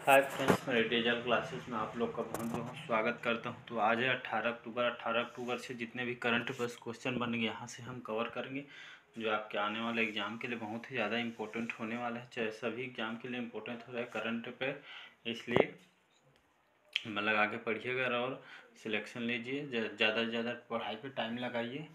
Hi friends, मेरे digital classes में आप लोग का बहुत बहुत स्वागत करता हूं। तो आज है 18 अक्टूबर से जितने भी करंट अफेयर्स क्वेश्चन बनेंगे यहाँ से हम कवर करेंगे, जो आपके आने वाले एग्ज़ाम के लिए बहुत ही ज़्यादा इंपॉर्टेंट होने वाला है। चाहे सभी एग्ज़ाम के लिए इंपॉर्टेंट हो रहा है करंट अफेयर, इसलिए मन लगा के पढ़िएगा और सिलेक्शन लीजिए। ज़्यादा से ज़्यादा पढ़ाई पे टाइम लगाइए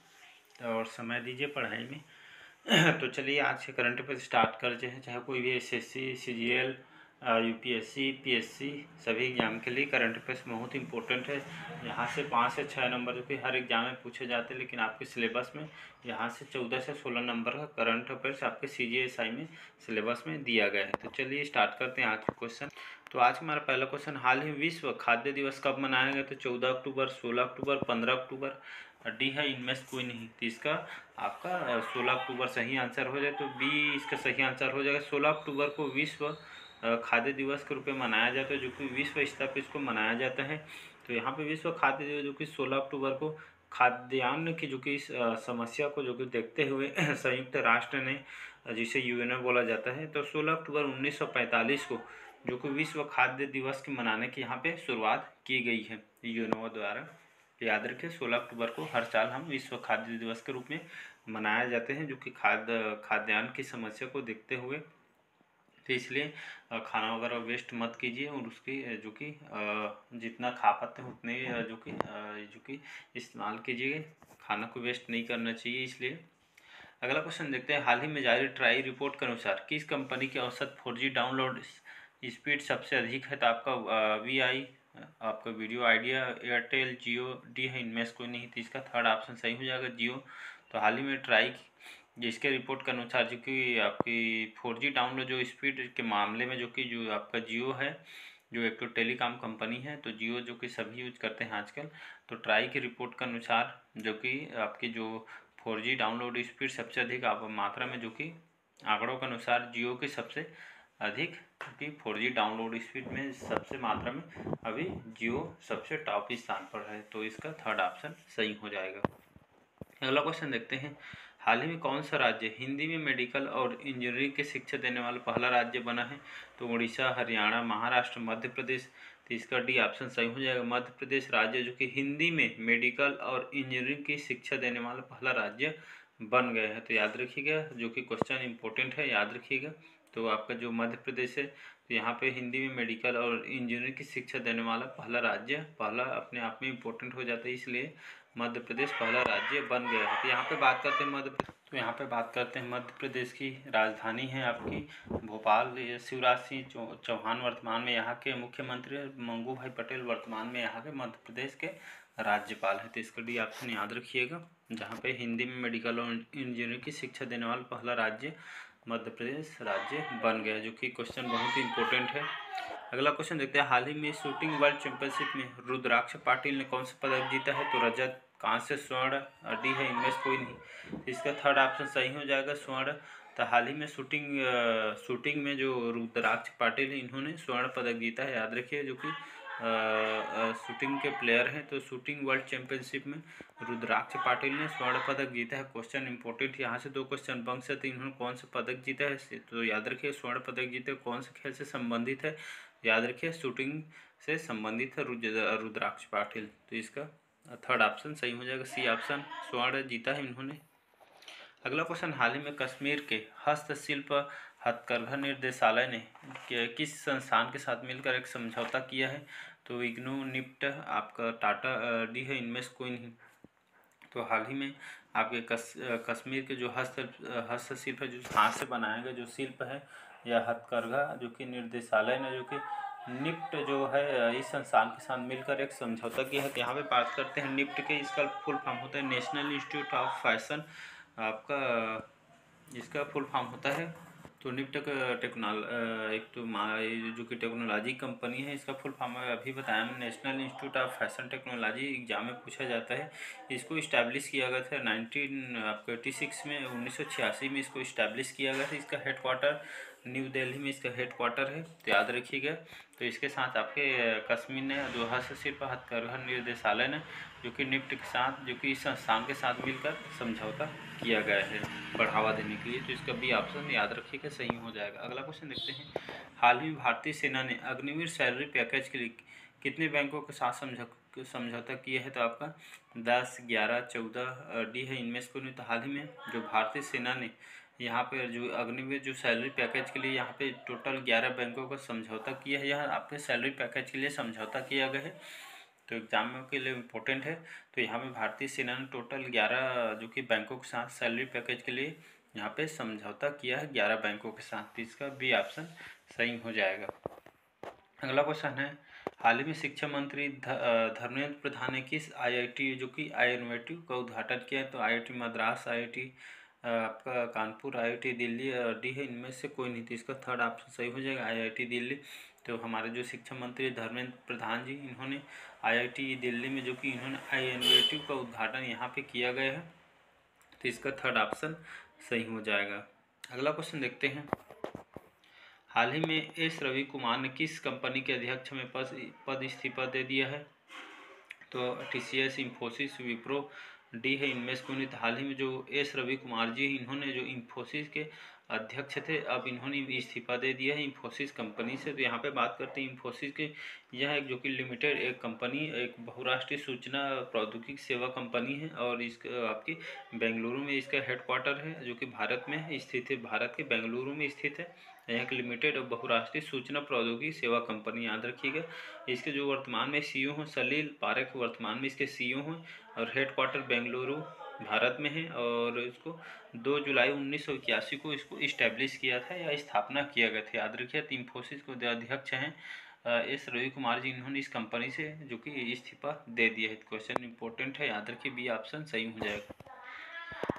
और समय दीजिए पढ़ाई में। तो चलिए आज से करंट अफेयर स्टार्ट करते हैं। चाहे कोई भी एसएससी, सीजीएल, यूपीएससी, पीएससी, सभी एग्जाम के लिए करंट अफेयर्स बहुत इंपॉर्टेंट है। यहाँ से 5 से 6 नंबर जो कि हर एग्जाम में पूछे जाते हैं, लेकिन आपके सिलेबस में यहाँ से 14 से 16 नंबर का करंट अफेयर्स आपके सीजीएसआई में सिलेबस में दिया गया है। तो चलिए स्टार्ट करते हैं आज के क्वेश्चन। तो आज हमारा पहला क्वेश्चन, हाल ही विश्व खाद्य दिवस कब मनाया गया? तो 14 अक्टूबर, 16 अक्टूबर, 15 अक्टूबर। डी है इनमें से कोई नहीं, तो इसका आपका 16 अक्टूबर सही आंसर हो जाए, तो बी इसका सही आंसर हो जाएगा। 16 अक्टूबर को विश्व खाद्य दिवस के रूप में मनाया जाता है, जो कि विश्व स्तर पर इसको मनाया जाता है। तो यहाँ पे विश्व खाद्य दिवस जो कि 16 अक्टूबर को खाद्यान्न की जो कि इस समस्या को जो कि देखते हुए संयुक्त राष्ट्र ने, जिसे यूएनओ बोला जाता है, तो 16 अक्टूबर 1945 को जो कि विश्व खाद्य दिवस के मनाने की यहाँ पे शुरुआत की गई है यूएनओ द्वारा। याद रखें 16 अक्टूबर को हर साल हम विश्व खाद्य दिवस के रूप में मनाए जाते हैं, जो कि खाद्यान्न की समस्या को देखते हुए। तो इसलिए खाना वगैरह वेस्ट मत कीजिए और उसकी जो कि जितना खा पाते हैं उतने जो कि इस्तेमाल कीजिए। खाना को वेस्ट नहीं करना चाहिए। इसलिए अगला क्वेश्चन देखते हैं। हाल ही में जारी ट्राई रिपोर्ट के अनुसार किस कंपनी की औसत 4G डाउनलोड स्पीड सबसे अधिक है? तो आपका VI, आपका वीडियो आइडिया, एयरटेल, जियो, डी है इनमें से कोई नहीं, तो इसका थर्ड ऑप्शन सही हो जाएगा, जियो। तो हाल ही में ट्राई जिसके रिपोर्ट के अनुसार जो कि आपकी 4G डाउनलोड जो स्पीड के मामले में जो आपका जियो है, जो एक तो टेलीकॉम कंपनी है, तो जियो जो कि सभी यूज करते हैं आजकल। तो ट्राई की रिपोर्ट के अनुसार जो कि आपकी जो 4G डाउनलोड स्पीड सबसे अधिक आप मात्रा में जो कि आंकड़ों के अनुसार जियो की सबसे अधिक कि 4G डाउनलोड स्पीड में सबसे मात्रा में अभी जियो सबसे टॉप स्थान पर है, तो इसका थर्ड ऑप्शन सही हो जाएगा। अगला क्वेश्चन देखते हैं। हाल ही में कौन सा राज्य हिंदी में मेडिकल और इंजीनियरिंग की शिक्षा देने वाला पहला राज्य बना है? तो उड़ीसा, हरियाणा, महाराष्ट्र, मध्य प्रदेश। तो इसका डी ऑप्शन सही हो जाएगा, मध्य प्रदेश राज्य जो कि हिंदी में मेडिकल और इंजीनियरिंग की शिक्षा देने वाला पहला राज्य बन गया है। तो याद रखिएगा, जो कि क्वेश्चन इंपॉर्टेंट है, याद रखिएगा। तो आपका जो मध्य प्रदेश है, तो यहाँ पे हिंदी में मेडिकल और इंजीनियरिंग की शिक्षा देने वाला पहला राज्य, पहला अपने आप में इम्पोर्टेंट हो जाता है, इसलिए मध्य प्रदेश पहला राज्य बन गया है। तो यहाँ पे बात करते हैं मध्य प्रदेश की राजधानी है आपकी भोपाल। शिवराज सिंह चौहान वर्तमान में यहाँ के मुख्यमंत्री, मंगू भाई पटेल वर्तमान में यहाँ के मध्य प्रदेश के राज्यपाल है। तो इसका डी ऑप्शन याद रखिएगा, जहाँ पे हिंदी में मेडिकल और इंजीनियरिंग की शिक्षा देने वाला पहला राज्य मध्य प्रदेश राज्य बन गया, जो कि क्वेश्चन बहुत ही इंपॉर्टेंट है। अगला क्वेश्चन देखते हैं। हाल ही में शूटिंग वर्ल्ड चैंपियनशिप में रुद्राक्ष पाटिल ने कौन सा पदक जीता है? तो रजत, कांस्य, स्वर्ण, डी है इनमें से कोई नहीं, इसका थर्ड ऑप्शन सही हो जाएगा, स्वर्ण। तो हाल ही में शूटिंग में जो रुद्राक्ष पाटिल है, इन्होंने स्वर्ण पदक जीता है, याद रखिए। जो कि शूटिंग के प्लेयर हैं, तो शूटिंग वर्ल्ड चैंपियनशिप में रुद्राक्ष पाटिल ने स्वर्ण पदक जीता है। क्वेश्चन इंपॉर्टेंट, यहाँ से 2 क्वेश्चन बन सकते हैं। इन्होंने कौन सा पदक जीता है? तो याद रखिए स्वर्ण पदक जीते, कौन से खेल से संबंधित है? याद रखिए शूटिंग से संबंधित है रुद्राक्ष पाटिल, तो इसका थर्ड ऑप्शन सही हो जाएगा, सी ऑप्शन, स्वर्ण जीता है इन्होंने। अगला क्वेश्चन, हाल ही में कश्मीर के हस्तशिल्प हथकरघा निर्देशालय ने किस संस्थान के साथ मिलकर एक समझौता किया है? तो इग्नू, निफ्ट, आपका टाटा, डी है इनमें से कोई नहीं। तो हाल ही में आपके कश्मीर के जो हस्तशिल्प है, जो हाथ से बनाया गया जो शिल्प है या हथकरघा, जो कि निर्देशालय ने जो कि निफ्ट जो है इस संस्थान के साथ मिलकर एक समझौता किया है। यहाँ पे बात करते हैं निफ्ट के, इसका फुल फॉर्म होता है नेशनल इंस्टीट्यूट ऑफ फैशन, आपका इसका फुल फॉर्म होता है। तो निफ्ट का एक तो जो कि टेक्नोलॉजी कंपनी है, इसका फुल फॉर्म अभी बताया मैं, national institute of fashion technology, exam में पूछा जाता है। इसको इस्टेब्लिश किया गया था 1986 में, 1986 में इसको इस्टेब्लिश किया गया था। इसका हेडक्वार्टर न्यू दिल्ली में इसका हेडक्वार्टर है, तो याद रखिएगा। तो इसके साथ आपके कश्मीर ने जो हस्तशिल्प हथकरघा निर्देशालय ने जो कि निफ्ट के साथ जो कि इस संस्थान के साथ मिलकर समझौता किया गया है बढ़ावा देने के लिए। तो इसका बी ऑप्शन याद रखिएगा सही हो जाएगा। अगला क्वेश्चन देखते हैं, हाल ही में भारतीय सेना ने अग्निवीर सैलरी पैकेज के लिए कितने बैंकों के साथ समझौता किया है? तो आपका 10, 11, 14 डी है इनमें से कोई। तो हाल ही में जो भारतीय सेना ने यहाँ पे जो अग्निवीर जो सैलरी पैकेज के लिए यहाँ पे टोटल 11 बैंकों का समझौता किया है। यह आपके सैलरी पैकेज के लिए समझौता किया गया है, तो एग्जाम के लिए इम्पोर्टेंट है। तो यहाँ पे भारतीय सेना ने टोटल 11 जो कि बैंकों के साथ सैलरी पैकेज के लिए यहाँ पे समझौता किया है 11 बैंकों के साथ। तो इसका बी ऑप्शन सही हो जाएगा। अगला क्वेश्चन है, हाल ही में शिक्षा मंत्री धर्मेंद्र प्रधान ने किस IIT जो कि इनोवेटिव का उद्घाटन किया है? तो IIT मद्रास, IIT आपका कानपुर, IIT दिल्ली डी है इनमें से कोई नहीं। तो इसका थर्ड ऑप्शन सही हो जाएगा IIT दिल्ली। तो हमारे जो शिक्षा मंत्री धर्मेंद्र प्रधान जी इन्होंने IIT दिल्ली में जो कि इन्होंने इनोवेटिव का उद्घाटन यहाँ पे किया गया है। तो इसका थर्ड ऑप्शन सही हो जाएगा। अगला क्वेश्चन देखते हैं, हाल ही में एस रवि कुमार ने किस कंपनी के अध्यक्ष में पद इस्तीफा दे दिया है? तो TCS, इंफोसिस, विप्रो डी है इनमें से कोई। हाल ही में जो एस रवि कुमार जी इन्होंने जो इंफोसिस के अध्यक्ष थे, अब इन्होंने इस्तीफा दे दिया है इंफोसिस कंपनी से। तो यहाँ पे बात करते हैं इंफोसिस के, यह एक जो कि लिमिटेड एक कंपनी, एक बहुराष्ट्रीय सूचना प्रौद्योगिकी सेवा कंपनी है और इसका आपकी बेंगलुरु में इसका हेडक्वार्टर है जो कि भारत में स्थित है, भारत के बेंगलुरु में स्थित है। यह एक लिमिटेड और बहुराष्ट्रीय सूचना प्रौद्योगिकी सेवा कंपनी, याद रखिएगा। इसके जो वर्तमान में CEO हैं सलील पारेख, वर्तमान में इसके CEO हैं और हेडक्वार्टर बेंगलुरु भारत में है। और इसको 2 जुलाई 1981 को इसको इस्टेब्लिश किया था या स्थापना किया गया था, याद रखिए। इंफोसिस के अध्यक्ष हैं एस रवि कुमार जी, इन्होंने इस कंपनी से जो कि इस्तीफा दे दिया है। क्वेश्चन इंपॉर्टेंट है, याद रखिए, बी ऑप्शन सही हो जाएगा।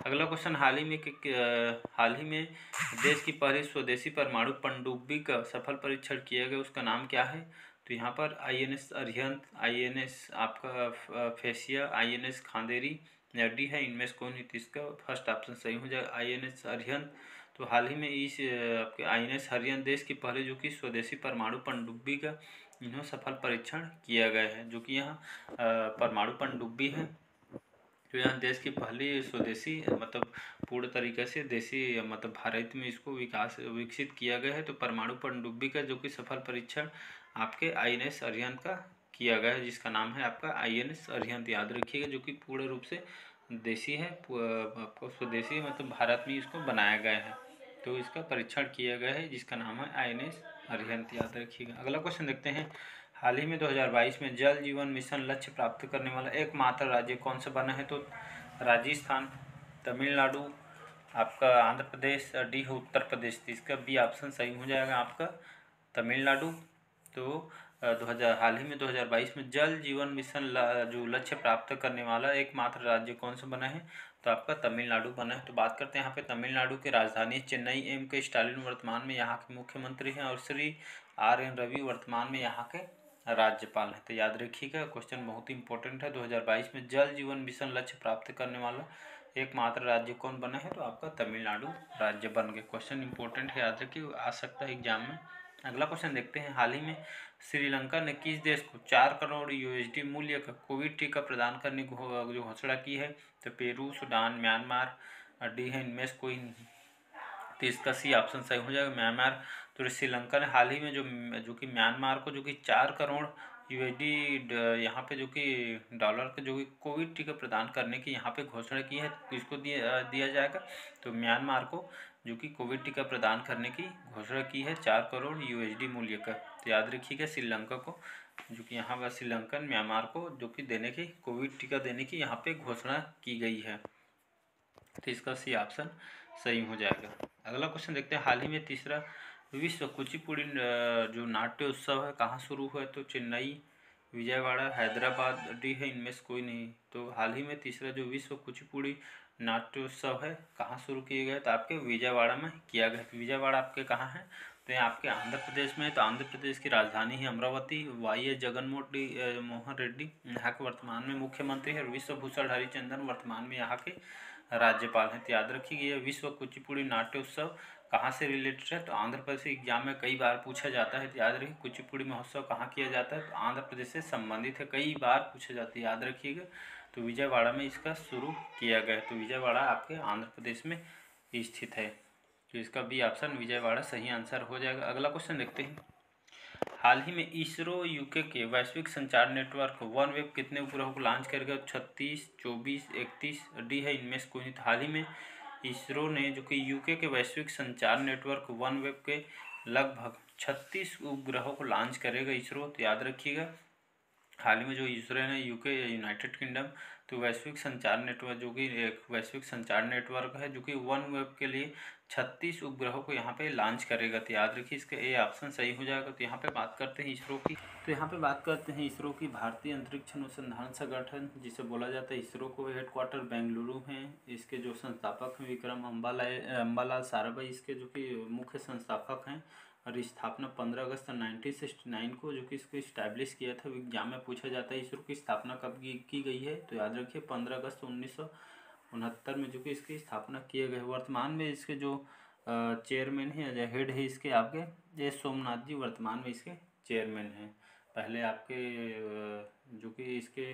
अगला क्वेश्चन, हाल ही में देश की पहली स्वदेशी परमाणु पनडुब्बी का सफल परीक्षण किया गया, उसका नाम क्या है? तो यहाँ पर INS अरिहंत, INS आपका फेसिया, INS खांदेरी डी है इनमें से कौन है? इसका फर्स्ट ऑप्शन सही हो जाएगा INS अरिहंत। तो हाल ही में इस आपके INS अरिहंत देश की पहली जो कि स्वदेशी परमाणु पनडुब्बी का इन्होंने सफल परीक्षण किया गया है, जो कि यहाँ परमाणु पनडुब्बी है। तो यहाँ देश की पहली स्वदेशी मतलब पूर्ण तरीके से देसी मतलब भारत में इसको विकसित किया गया है। तो परमाणु पनडुब्बी का जो कि सफल परीक्षण आपके INS अरिहंत का किया गया है, जिसका नाम है आपका INS अरिहंत, याद रखिएगा, जो कि पूर्ण रूप से देसी है, आपको स्वदेशी मतलब भारत में इसको बनाया गया है। तो इसका परीक्षण किया गया है जिसका नाम है INS अरिहंत, याद रखिएगा। अगला क्वेश्चन देखते हैं, हाल ही में 2022 में जल जीवन मिशन लक्ष्य प्राप्त करने वाला एकमात्र राज्य कौन सा बना है? तो राजस्थान, तमिलनाडु, आपका आंध्र प्रदेश डी है उत्तर प्रदेश। इसका बी ऑप्शन सही हो जाएगा आपका तमिलनाडु। तो हाल ही में 2022 में जल जीवन मिशन जो लक्ष्य प्राप्त करने वाला एकमात्र राज्य कौन सा बना है? तो आपका तमिलनाडु बना है। तो बात करते हैं यहाँ पे तमिलनाडु की राजधानी चेन्नई। M.K. स्टालिन वर्तमान में यहाँ के मुख्यमंत्री हैं और श्री R.N. रवि वर्तमान में यहाँ के राज्यपाल है। तो याद रखिएगा, क्वेश्चन बहुत ही इंपॉर्टेंट है। 2022 में जल जीवन मिशन लक्ष्य प्राप्त करने वाला एकमात्र राज्य कौन बना है? तो आपका तमिलनाडु राज्य बन गया। क्वेश्चन इंपॉर्टेंट है, याद रखिए, आ सकता है एग्जाम में। अगला क्वेश्चन देखते हैं, हाल ही में श्रीलंका ने किस देश को 4 करोड़ USD मूल्य का कोविड टीका प्रदान करने की जो घोषणा की है? तो पेरू, सूडान, म्यांमार डी है इनमें से कोई नहीं। तो इसका सी ऑप्शन सही हो जाएगा म्यांमार। तो श्रीलंका ने हाल ही में जो कि म्यांमार को जो कि 4 करोड़ USD यहाँ पे जो कि डॉलर का जो कि कोविड टीका प्रदान करने की यहाँ पे घोषणा की है, तो इसको दिया जाएगा। तो म्यांमार को जो कि कोविड टीका प्रदान करने की घोषणा की है 4 करोड़ USD मूल्य का। तो याद रखिएगा, श्रीलंका को जो कि यहाँ पर श्रीलंकन म्यांमार को जो कि देने की कोविड टीका देने की यहाँ पे घोषणा की गई है। तो इसका सी ऑप्शन सही हो जाएगा। अगला क्वेश्चन देखते हैं, हाल ही में तीसरा विश्व कुचिपुड़ी जो नाट्य उत्सव है कहाँ शुरू हुआ है? तो चेन्नई, विजयवाड़ा, हैदराबाद डी है इनमें से कोई नहीं। तो हाल ही में तीसरा जो विश्व कुचिपुड़ी नाट्य उत्सव है कहाँ शुरू किए गए? तो आपके विजयवाड़ा में किया गया। विजयवाड़ा आपके कहाँ है? तो ये आपके आंध्र प्रदेश में। तो आंध्र प्रदेश की राजधानी है अमरावती। YS जगनमोहन मोहन रेड्डी यहाँ के वर्तमान में मुख्यमंत्री है। विश्व भूषण हरिचंदन वर्तमान में यहाँ के राज्यपाल हैं। तो याद रखिए, यह विश्व कुचिपुड़ी नाट्य उत्सव कहाँ से रिलेटेड है, तो आंध्र प्रदेश एग्जाम में कई बार पूछा जाता है, तो याद रखिए कुचिपुड़ी महोत्सव कहाँ किया जाता है, तो आंध्र प्रदेश से संबंधित है, कई बार पूछा जाता है, याद रखिएगा। तो विजयवाड़ा में इसका शुरू किया गया, तो विजयवाड़ा आपके आंध्र प्रदेश में स्थित है, तो इसका बी ऑप्शन विजयवाड़ा सही आंसर हो जाएगा। अगला क्वेश्चन देखते हैं। हाल ही में इसरो यूके के वैश्विक संचार नेटवर्क OneWeb कितने उपग्रहों को लॉन्च करेगा, 36, 24, 31, डी है इनमें से कोई नहीं। हाल ही में इसरो ने जो कि यूके के वैश्विक संचार नेटवर्क OneWeb के लगभग 36 उपग्रहों को लॉन्च करेगा इसरो, तो याद रखिएगा। हाल ही में जो इसरो ने यूके या यूनाइटेड किंगडम तो वैश्विक संचार नेटवर्क जो कि एक वैश्विक संचार नेटवर्क है जो कि OneWeb के लिए 36 उपग्रहों को यहाँ पे लॉन्च करेगा, तो याद रखिए इसका ए ऑप्शन सही हो जाएगा। तो यहाँ पे बात करते हैं इसरो की, तो यहाँ पे बात करते हैं इसरो की। भारतीय अंतरिक्ष अनुसंधान संगठन जिसे बोला जाता है इसरो को हेडक्वार्टर बेंगलुरु है। इसके जो संस्थापक हैं विक्रम अम्बालाल साराभाई इसके जो कि मुख्य संस्थापक हैं, और स्थापना 15 अगस्त 1969 को जो कि इसको इस्टेब्लिश किया था। एग्जाम में पूछा जाता है इसरो की स्थापना कब की गई है, तो याद रखिए 15 अगस्त 1969 में जो कि इसकी स्थापना किए गए। वर्तमान में इसके जो चेयरमैन है या हेड है इसके आपके एस सोमनाथ जी वर्तमान में इसके चेयरमैन हैं। पहले आपके जो कि इसके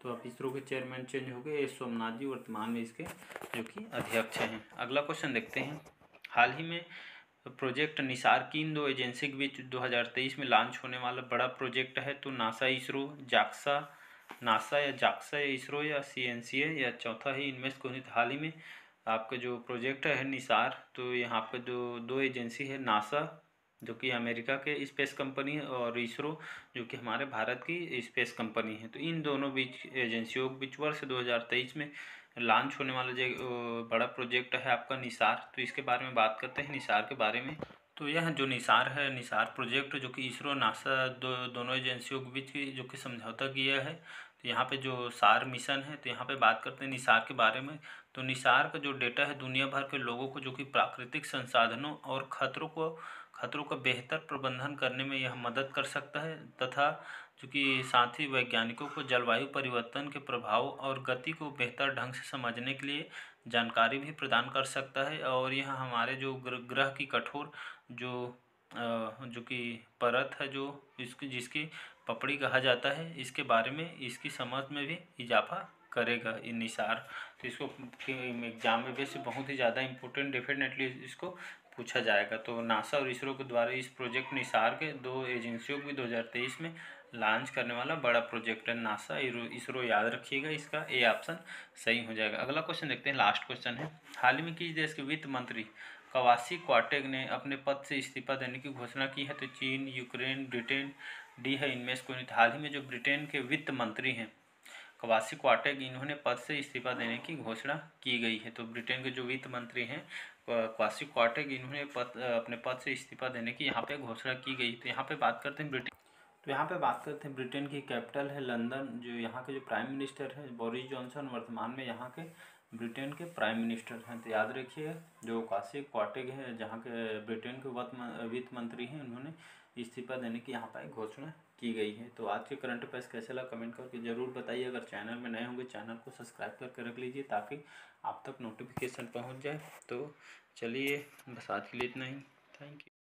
तो अब इसरो के चेयरमैन चेंज हो गए, एस सोमनाथ जी वर्तमान में इसके जो कि अध्यक्ष हैं। अगला क्वेश्चन देखते हैं। हाल ही में प्रोजेक्ट निसार किन दो एजेंसी के बीच 2023 में लॉन्च होने वाला बड़ा प्रोजेक्ट है, तो नासा इसरो नासा या जाक्सा या इसरो या CNCA या चौथा ही इनमें से कोई। हाल ही में आपका जो प्रोजेक्ट है निसार, तो यहाँ पे दो एजेंसी है, नासा जो कि अमेरिका के स्पेस कंपनी है और इसरो जो कि हमारे भारत की स्पेस कंपनी है। तो इन दोनों बीच एजेंसियों के बीच वर्ष 2023 में लॉन्च होने वाला जो बड़ा प्रोजेक्ट है आपका निसार, तो इसके बारे में बात करते हैं निसार के बारे में। तो यह जो निसार है, निसार प्रोजेक्ट जो कि इसरो नासा दोनों एजेंसियों के बीच की जो कि समझौता किया है, तो यहाँ पे जो सार मिशन है, तो यहाँ पे बात करते हैं निसार के बारे में। तो निसार का जो डेटा है दुनिया भर के लोगों को जो कि प्राकृतिक संसाधनों और खतरों का बेहतर प्रबंधन करने में यह मदद कर सकता है, तथा जो कि साथ ही वैज्ञानिकों को जलवायु परिवर्तन के प्रभाव और गति को बेहतर ढंग से समझने के लिए जानकारी भी प्रदान कर सकता है। और यह हमारे जो ग्रह की कठोर जो कि परत है, जो जिसकी पपड़ी कहा जाता है, इसके बारे में इसकी समझ में भी इजाफा करेगा ये निसार। तो इसको एग्जाम में वैसे बहुत ही ज़्यादा इम्पोर्टेंट डेफिनेटली इसको पूछा जाएगा। तो नासा और इसरो के द्वारा इस प्रोजेक्ट निसार के दो एजेंसियों को भी 2023 में लॉन्च करने वाला बड़ा प्रोजेक्ट है नासा इसरो, याद रखिएगा इसका ए ऑप्शन सही हो जाएगा। अगला क्वेश्चन देखते हैं, लास्ट क्वेश्चन है। हाल ही में किस देश के वित्त मंत्री कवासी क्वार्टेग ने अपने पद से इस्तीफा देने की घोषणा की है, तो चीन, यूक्रेन, ब्रिटेन, डी है इनमें से कोई नहीं। हाल ही में जो ब्रिटेन के वित्त मंत्री हैं कवासी क्वार्टेग, इन्होंने पद से इस्तीफा देने की घोषणा की गई है। तो ब्रिटेन के जो वित्त मंत्री हैं कवासी क्वार्टेग, इन्होंने अपने पद से इस्तीफा देने की यहाँ पे घोषणा की गई। तो यहाँ पे बात करते हैं ब्रिटेन की कैपिटल है लंदन। जो यहाँ के जो प्राइम मिनिस्टर है बोरिस जॉनसन वर्तमान में यहाँ के ब्रिटेन के प्राइम मिनिस्टर हैं। तो याद रखिए जो कवासी क्वार्टेग है जहाँ के ब्रिटेन के वित्त मंत्री हैं, उन्होंने इस्तीफा देने की यहाँ पर घोषणा की गई है। तो आज के करंट अफेयर्स कैसे लगा कमेंट करके ज़रूर बताइए। अगर चैनल में नए होंगे चैनल को सब्सक्राइब करके रख लीजिए ताकि आप तक नोटिफिकेशन पहुँच जाए। तो चलिए बस आज के लिए इतना ही, थैंक यू।